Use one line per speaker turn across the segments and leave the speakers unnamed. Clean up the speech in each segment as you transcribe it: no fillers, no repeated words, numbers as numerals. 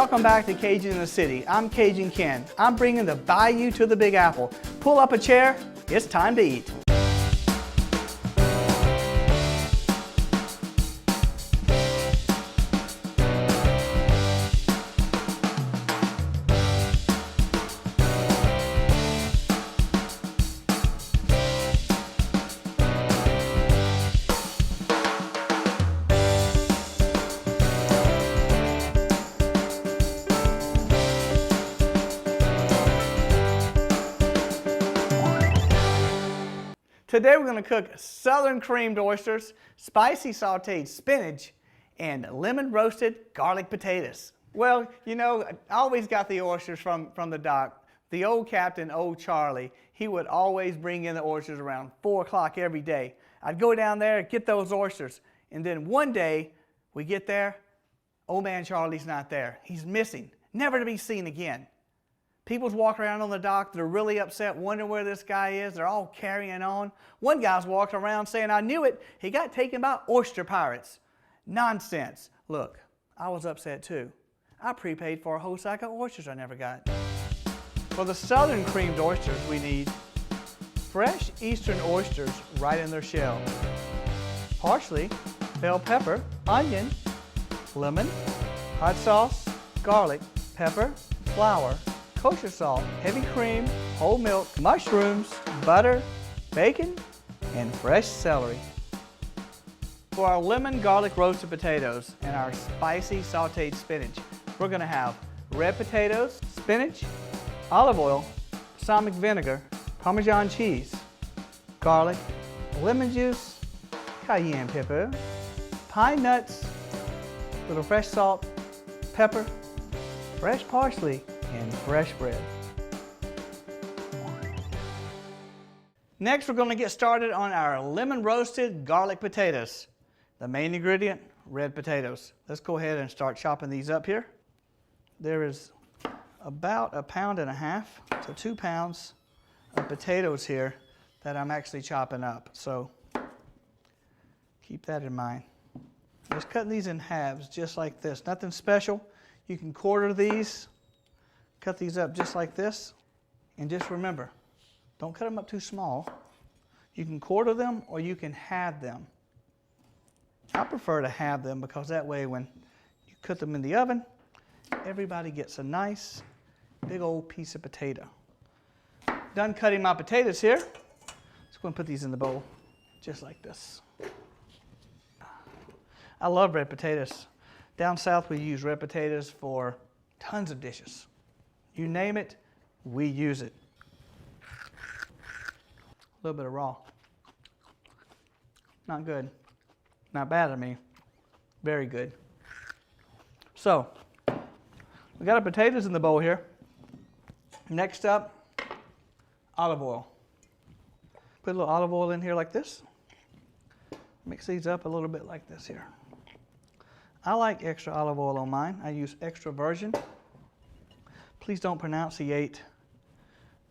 Welcome back to Cajun in the City. I'm Cajun Ken. I'm bringing the bayou to the Big Apple. Pull up a chair, it's time to eat. Today we're going to cook southern creamed oysters, spicy sauteed spinach, and lemon roasted garlic potatoes. Well, you know, I always got the oysters from the dock. The old captain, old Charlie, he would always bring in the oysters around 4 o'clock every day. I'd go down there, get those oysters, and then one day we get there, old man Charlie's not there. He's missing, never to be seen again. People's walking around on the dock, they're really upset, wondering where this guy is. They're all carrying on. One guy's walking around saying, I knew it, he got taken by oyster pirates. Nonsense. Look, I was upset too. I prepaid for a whole sack of oysters I never got. For the southern creamed oysters, we need fresh eastern oysters right in their shell, parsley, bell pepper, onion, lemon, hot sauce, garlic, pepper, flour, kosher salt, heavy cream, whole milk, mushrooms, butter, bacon, and fresh celery. For our lemon garlic roasted potatoes and our spicy sauteed spinach, we're going to have red potatoes, spinach, olive oil, balsamic vinegar, Parmesan cheese, garlic, lemon juice, cayenne pepper, pine nuts, little fresh salt, pepper, fresh parsley, and fresh bread. Next, we're going to get started on our lemon roasted garlic potatoes. The main ingredient, red potatoes. Let's go ahead and start chopping these up here. There is about 1.5 pounds to 2 pounds of potatoes here that I'm actually chopping up. So keep that in mind. Just cutting these in halves just like this. Nothing special. You can quarter these. Cut these up just like this, and just remember, don't cut them up too small. You can quarter them or you can halve them. I prefer to halve them because that way when you cook them in the oven, everybody gets a nice big old piece of potato. Done cutting my potatoes here. Just going to put these in the bowl just like this. I love red potatoes. Down south we use red potatoes for tons of dishes. You name it, we use it. A little bit of raw. Not good. Not bad to me. Very good. So, we got our potatoes in the bowl here. Next up, olive oil. Put a little olive oil in here like this. Mix these up a little bit like this here. I like extra olive oil on mine. I use extra virgin. Please don't pronunciate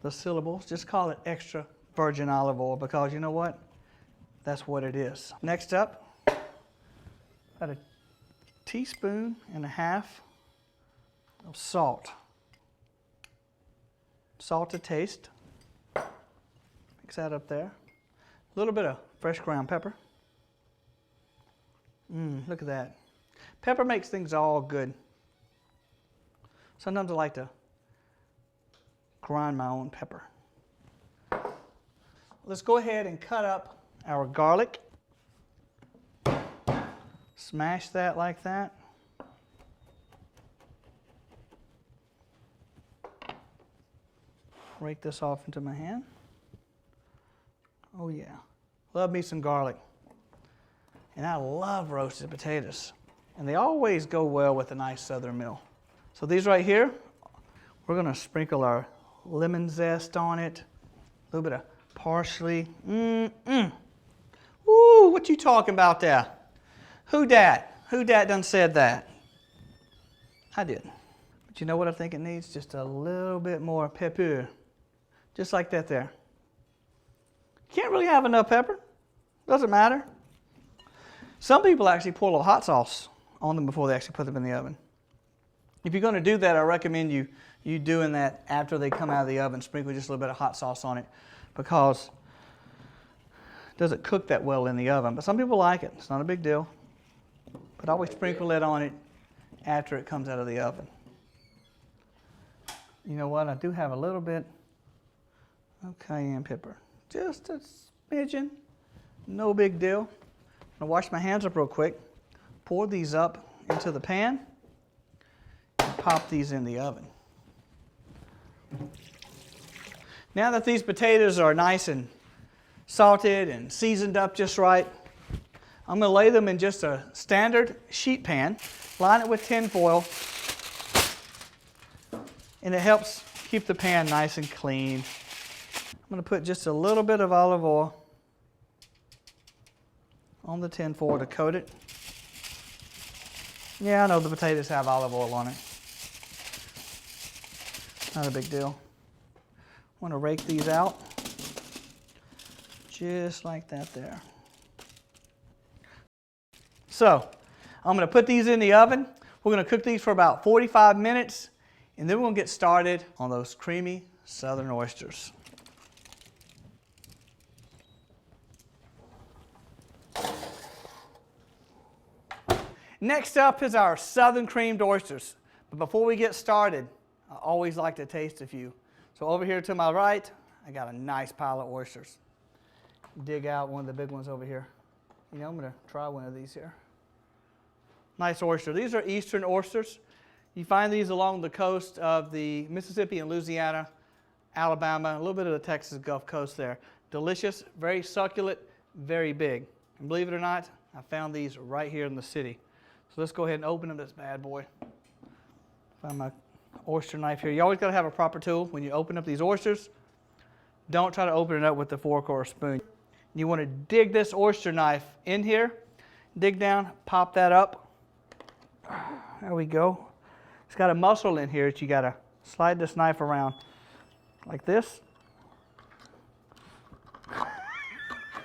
the syllables. Just call it extra virgin olive oil because you know what? That's what it is. Next up, about 1.5 teaspoons of salt. Salt to taste. Mix that up there. A little bit of fresh ground pepper. Look at that. Pepper makes things all good. Sometimes I like to grind my own pepper. Let's go ahead and cut up our garlic. Smash that like that. Rake this off into my hand. Oh yeah, love me some garlic. And I love roasted potatoes. And they always go well with a nice southern meal. So these right here, we're going to sprinkle our lemon zest on it, a little bit of parsley. Ooh, what you talking about there? Who dat? Who dat done said that? I didn't. But you know what I think it needs? Just a little bit more pepper. Just like that there. Can't really have enough pepper. Doesn't matter. Some people actually pour a little hot sauce on them before they actually put them in the oven. If you're going to do that, I recommend you doing that after they come out of the oven. Sprinkle just a little bit of hot sauce on it because it doesn't cook that well in the oven. But some people like it. It's not a big deal. But always sprinkle it on it after it comes out of the oven. You know what? I do have a little bit of cayenne pepper. Just a smidgen. No big deal. I'm going to wash my hands up real quick. Pour these up into the pan. And pop these in the oven. Now that these potatoes are nice and salted and seasoned up just right, I'm going to lay them in just a standard sheet pan, line it with tin foil, and it helps keep the pan nice and clean. I'm going to put just a little bit of olive oil on the tin foil to coat it. Yeah, I know the potatoes have olive oil on it. Not a big deal. I want to rake these out just like that there. So, I'm going to put these in the oven. We're going to cook these for about 45 minutes, and then we're going to get started on those creamy southern oysters. Next up is our southern creamed oysters. But before we get started, I always like to taste a few. So over here to my right, I got a nice pile of oysters. Dig out one of the big ones over here. You know, I'm going to try one of these here. Nice oyster. These are eastern oysters. You find these along the coast of the Mississippi and Louisiana, Alabama, a little bit of the Texas Gulf Coast there. Delicious, very succulent, very big. And believe it or not, I found these right here in the city. So let's go ahead and open up this bad boy. Find my oyster knife here. You always got to have a proper tool when you open up these oysters. Don't try to open it up with a fork or a spoon. You want to dig this oyster knife in here, dig down, pop that up. There we go. It's got a muscle in here that you got to slide this knife around like this.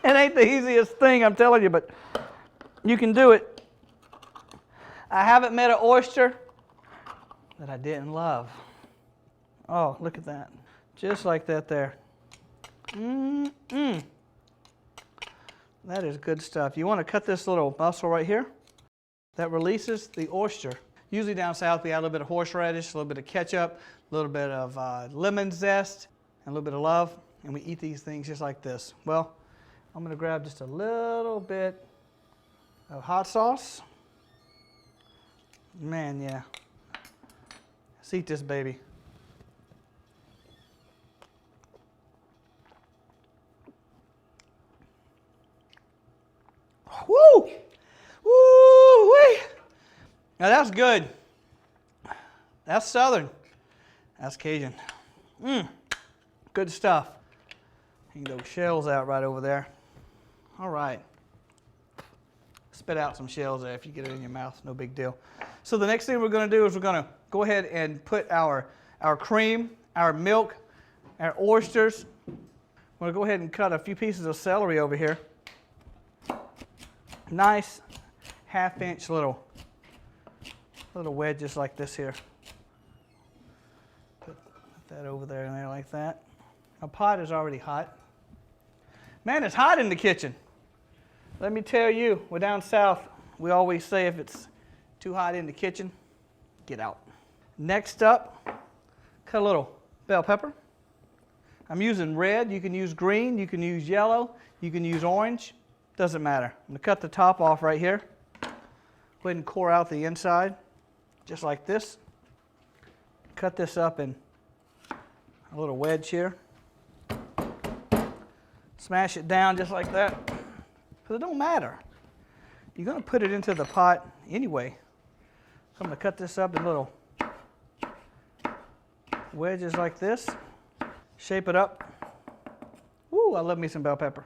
It ain't the easiest thing, I'm telling you, but you can do it. I haven't met an oyster that I didn't love. Oh, look at that. Just like that there. That is good stuff. You want to cut this little muscle right here. That releases the oyster. Usually down south we add a little bit of horseradish, a little bit of ketchup, a little bit of lemon zest, and a little bit of love, and we eat these things just like this. Well, I'm going to grab just a little bit of hot sauce. Man, yeah. Let's eat this baby. Woo! Woo-wee! Now that's good. That's southern. That's Cajun. Good stuff. Hang those shells out right over there. All right. Spit out some shells there if you get it in your mouth. No big deal. So the next thing we're going to do is we're going to go ahead and put our cream, our milk, our oysters. We're going to go ahead and cut a few pieces of celery over here. Nice half-inch little wedge just like this here. Put that over there and there like that. Our pot is already hot. Man, it's hot in the kitchen. Let me tell you, we're down south. We always say if it's too hot in the kitchen, get out. Next up, cut a little bell pepper. I'm using red. You can use green. You can use yellow. You can use orange. Doesn't matter. I'm going to cut the top off right here. Go ahead and core out the inside, just like this. Cut this up in a little wedge here. Smash it down just like that. Because it don't matter. You're going to put it into the pot anyway. So I'm going to cut this up in little wedges like this. Shape it up. Woo, I love me some bell pepper.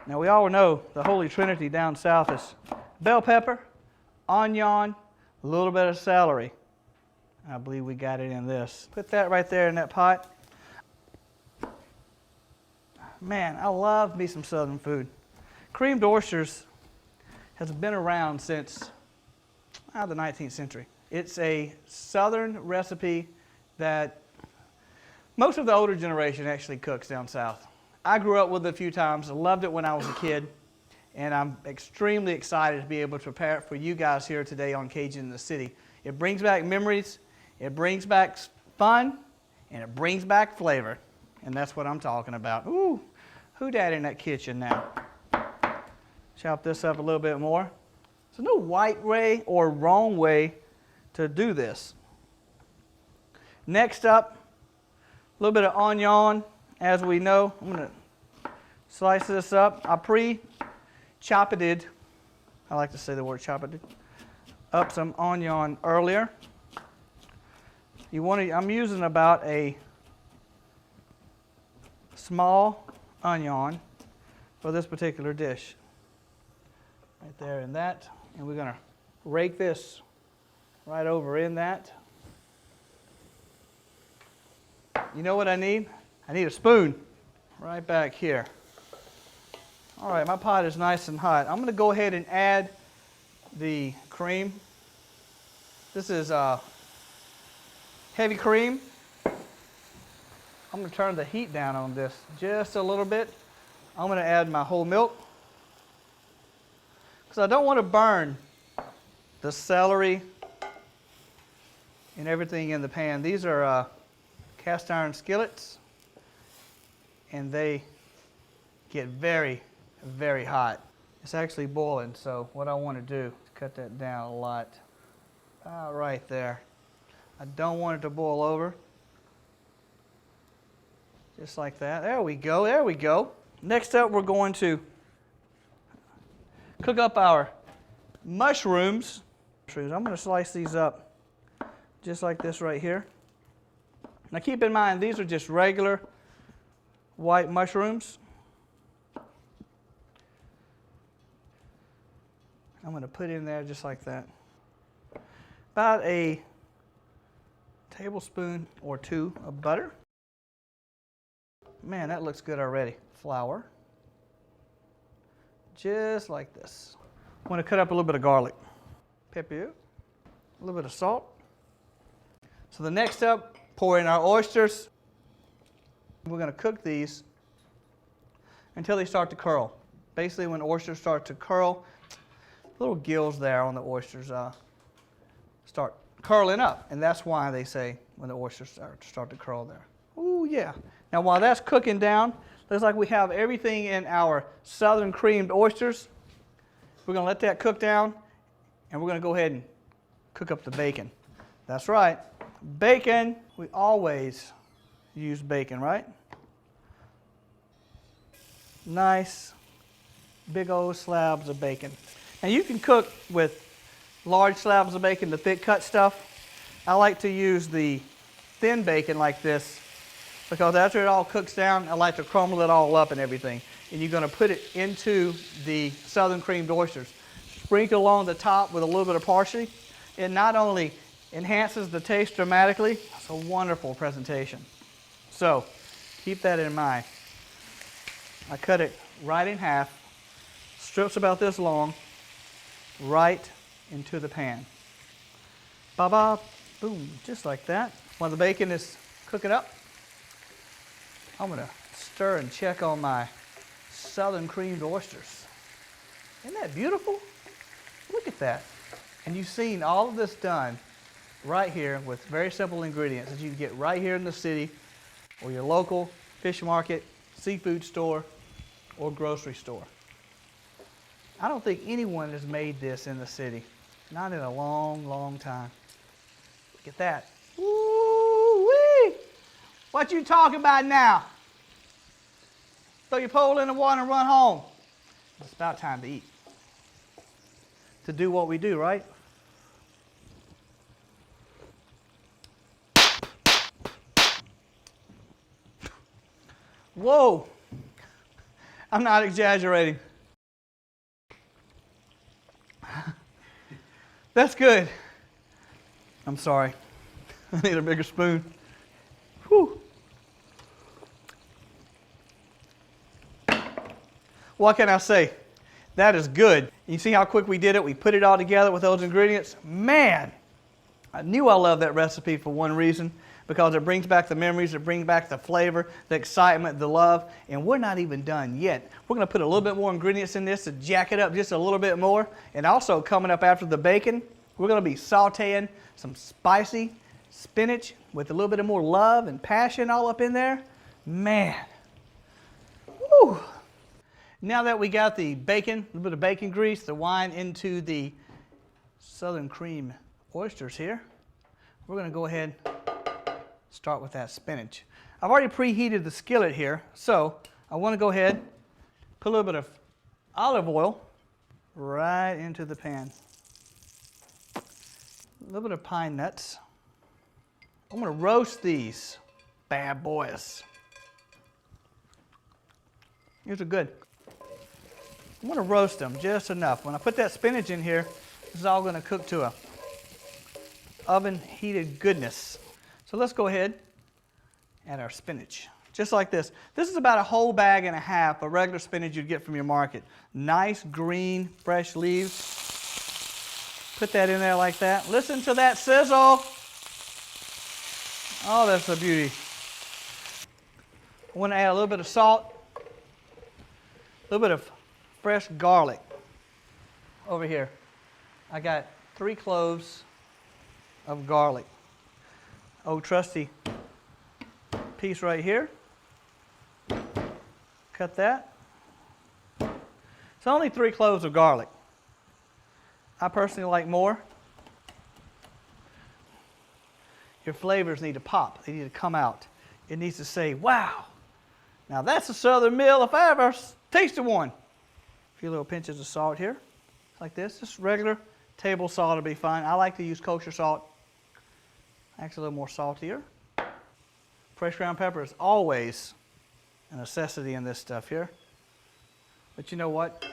Now we all know the Holy Trinity down south is bell pepper, onion, a little bit of celery. I believe we got it in this. Put that right there in that pot. Man, I love me some southern food. Creamed oysters has been around since the 19th century. It's a Southern recipe that most of the older generation actually cooks down south. I grew up with it a few times, loved it when I was a kid, and I'm extremely excited to be able to prepare it for you guys here today on Cajun in the City. It brings back memories, it brings back fun, and it brings back flavor. And that's what I'm talking about. Ooh, who dat in that kitchen now? Chop this up a little bit more. There's no right way or wrong way to do this. Next up, a little bit of onion. As we know, I'm going to slice this up. I pre-chopped, I like to say the word chopped, up some onion earlier. You want to, I'm using about a small onion for this particular dish. Right there in that. And we're going to rake this right over in that. You know what I need? I need a spoon right back here. All right, my pot is nice and hot. I'm going to go ahead and add the cream. This is heavy cream. I'm going to turn the heat down on this just a little bit. I'm going to add my whole milk because I don't want to burn the celery and everything in the pan. These are cast iron skillets, and they get very, very hot. It's actually boiling, so what I want to do is cut that down a lot. About right there. I don't want it to boil over. Just like that. There we go, there we go. Next up, we're going to cook up our mushrooms. I'm going to slice these up just like this right here. Now keep in mind, these are just regular white mushrooms. I'm going to put in there just like that. About a tablespoon or two of butter. Man, that looks good already. Flour. Just like this. I'm going to cut up a little bit of garlic. Pepper. A little bit of salt. So the next step, pour in our oysters. We're going to cook these until they start to curl. Basically, when oysters start to curl, little gills there on the oysters start curling up. And that's why they say when the oysters start to curl there. Ooh, yeah. Now, while that's cooking down, looks like we have everything in our southern creamed oysters. We're going to let that cook down, and we're going to go ahead and cook up the bacon. That's right. Bacon, we always use bacon, right? Nice, big old slabs of bacon. And you can cook with large slabs of bacon, the thick cut stuff. I like to use the thin bacon like this because after it all cooks down, I like to crumble it all up and everything. And you're going to put it into the southern creamed oysters. Sprinkle along the top with a little bit of parsley. It not only enhances the taste dramatically, it's a wonderful presentation. So keep that in mind. I cut it right in half, strips about this long, right into the pan. Ba-ba, boom, just like that. While the bacon is cooking up, I'm going to stir and check on my southern creamed oysters. Isn't that beautiful? Look at that. And you've seen all of this done right here with very simple ingredients that you can get right here in the city or your local fish market, seafood store, or grocery store. I don't think anyone has made this in the city. Not in a long, long time. Look at that. Woo-wee! What you talking about now? Throw your pole in the water and run home. It's about time to eat. To do what we do, right? Whoa! I'm not exaggerating. That's good. I'm sorry. I need a bigger spoon. Whew. What can I say? That is good. You see how quick we did it? We put it all together with those ingredients. Man, I knew I loved that recipe for one reason, because it brings back the memories, it brings back the flavor, the excitement, the love, and we're not even done yet. We're going to put a little bit more ingredients in this to jack it up just a little bit more. And also coming up after the bacon, we're going to be sauteing some spicy spinach with a little bit of more love and passion all up in there. Man. Woo. Now that we got the bacon, a little bit of bacon grease, the wine into the Southern cream oysters here, we're going to go ahead and start with that spinach. I've already preheated the skillet here, so I want to go ahead, put a little bit of olive oil right into the pan. A little bit of pine nuts. I'm going to roast these bad boys. These are good. I'm going to roast them just enough. When I put that spinach in here, this is all going to cook to a oven heated goodness. So let's go ahead and add our spinach, just like this. This is about a whole bag and a half of regular spinach you'd get from your market. Nice green, fresh leaves. Put that in there like that. Listen to that sizzle. Oh, that's a beauty. I want to add a little bit of salt, a little bit of fresh garlic over here. I got 3 cloves of garlic. Old trusty piece right here. Cut that. It's only 3 cloves of garlic. I personally like more. Your flavors need to pop. They need to come out. It needs to say, wow, now that's a Southern meal if I ever tasted one. A few little pinches of salt here, like this. Just regular table salt will be fine. I like to use kosher salt. Actually, a little more saltier. Fresh ground pepper is always a necessity in this stuff here. But you know what?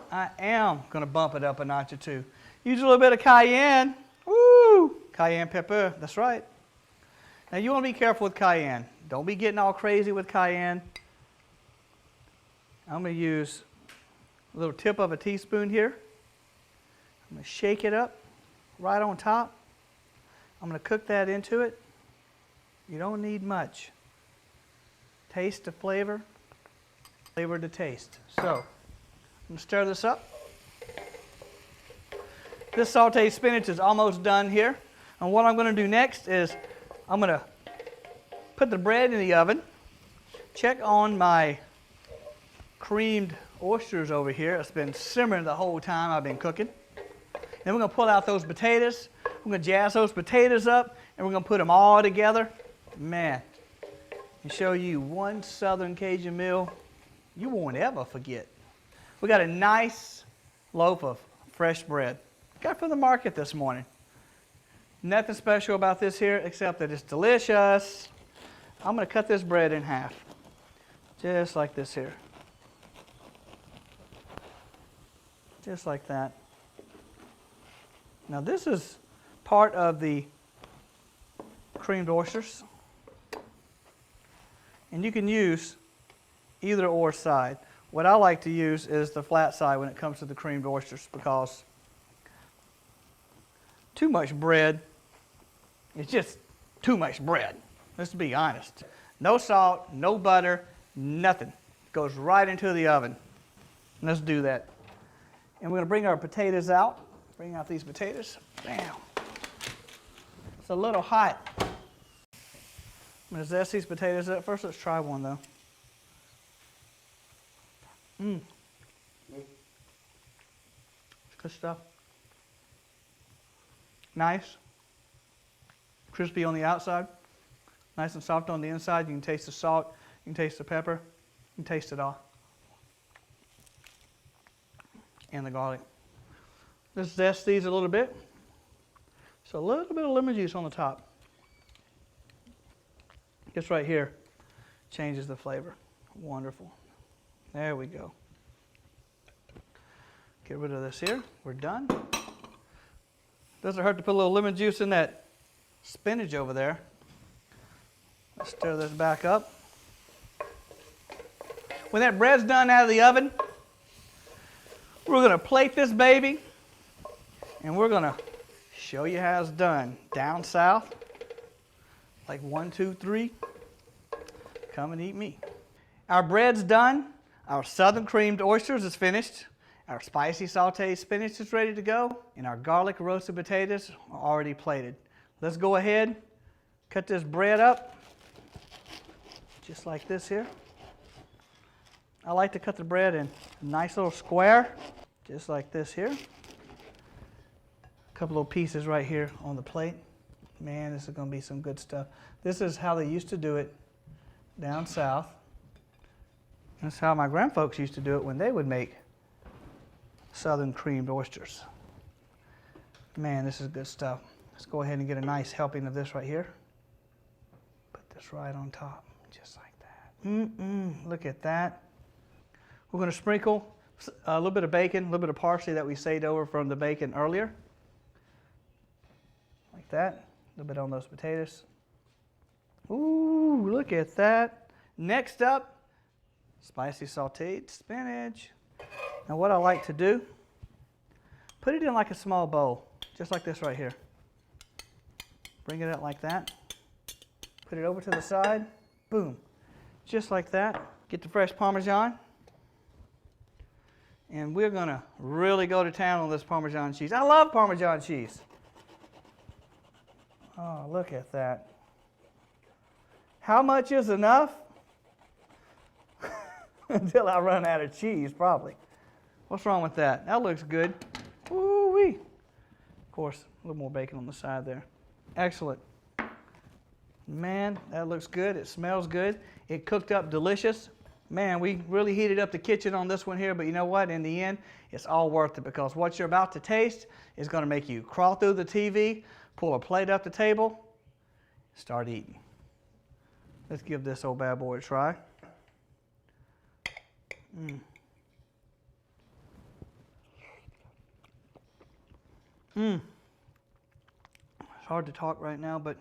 I am going to bump it up a notch or two. Use a little bit of cayenne. Woo! Cayenne pepper, that's right. Now you want to be careful with cayenne. Don't be getting all crazy with cayenne. I'm going to use a little tip of a teaspoon here. I'm going to shake it up right on top. I'm going to cook that into it. You don't need much. Taste the flavor, flavor to taste. So, I'm going to stir this up. This sauteed spinach is almost done here. And what I'm going to do next is I'm going to put the bread in the oven, check on my creamed oysters over here. It's been simmering the whole time I've been cooking. Then we're going to pull out those potatoes. We're going to jazz those potatoes up, and we're going to put them all together. Man, and show you one Southern Cajun meal you won't ever forget. We got a nice loaf of fresh bread. Got from the market this morning. Nothing special about this here except that it's delicious. I'm going to cut this bread in half, just like this here. Just like that. Now this is part of the creamed oysters. And you can use either or side. What I like to use is the flat side when it comes to the creamed oysters, because too much bread is just too much bread. Let's be honest. No salt, no butter, nothing. Goes right into the oven. Let's do that. And we're going to bring our potatoes out. Bring out these potatoes. Bam. It's a little hot. I'm going to zest these potatoes up. First, let's try one, though. Good stuff. Nice. Crispy on the outside. Nice and soft on the inside. You can taste the salt. You can taste the pepper. You can taste it all. And the garlic. Let's zest these a little bit. So a little bit of lemon juice on the top. This right here changes the flavor. Wonderful. There we go. Get rid of this here. We're done. Doesn't hurt to put a little lemon juice in that spinach over there. Let's stir this back up. When that bread's done out of the oven, we're going to plate this baby, and we're going to show you how it's done. Down south, like 1, 2, 3. Come and eat me. Our bread's done. Our southern creamed oysters is finished. Our spicy sauteed spinach is ready to go. And our garlic roasted potatoes are already plated. Let's go ahead, cut this bread up, just like this here. I like to cut the bread in a nice little square, just like this here. A couple little pieces right here on the plate. Man, this is going to be some good stuff. This is how they used to do it down south. That's how my grandfolks used to do it when they would make southern creamed oysters. Man, this is good stuff. Let's go ahead and get a nice helping of this right here. Put this right on top, just like that. Look at that. We're going to sprinkle a little bit of bacon, a little bit of parsley that we saved over from the bacon earlier. Like that. A little bit on those potatoes. Ooh, look at that. Next up, spicy sauteed spinach. Now what I like to do, put it in like a small bowl, just like this right here. Bring it out like that. Put it over to the side. Boom. Just like that. Get the fresh Parmesan. And we're going to really go to town on this Parmesan cheese. I love Parmesan cheese. Oh, look at that. How much is enough? Until I run out of cheese, probably. What's wrong with that? That looks good. Woo-wee. Of course, a little more bacon on the side there. Excellent. Man, that looks good. It smells good. It cooked up delicious. Man, we really heated up the kitchen on this one here, but you know what? In the end, it's all worth it because what you're about to taste is going to make you crawl through the TV, pull a plate up the table, start eating. Let's give this old bad boy a try. It's hard to talk right now, but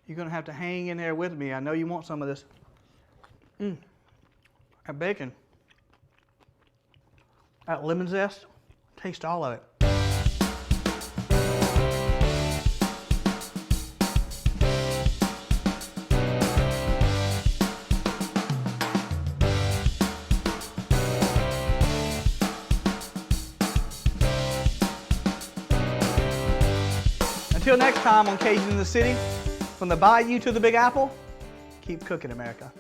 you're going to have to hang in there with me. I know you want some of this. That bacon, that lemon zest, taste all of it. Until next time on Cajun in the City, from the Bayou to the Big Apple, keep cooking, America.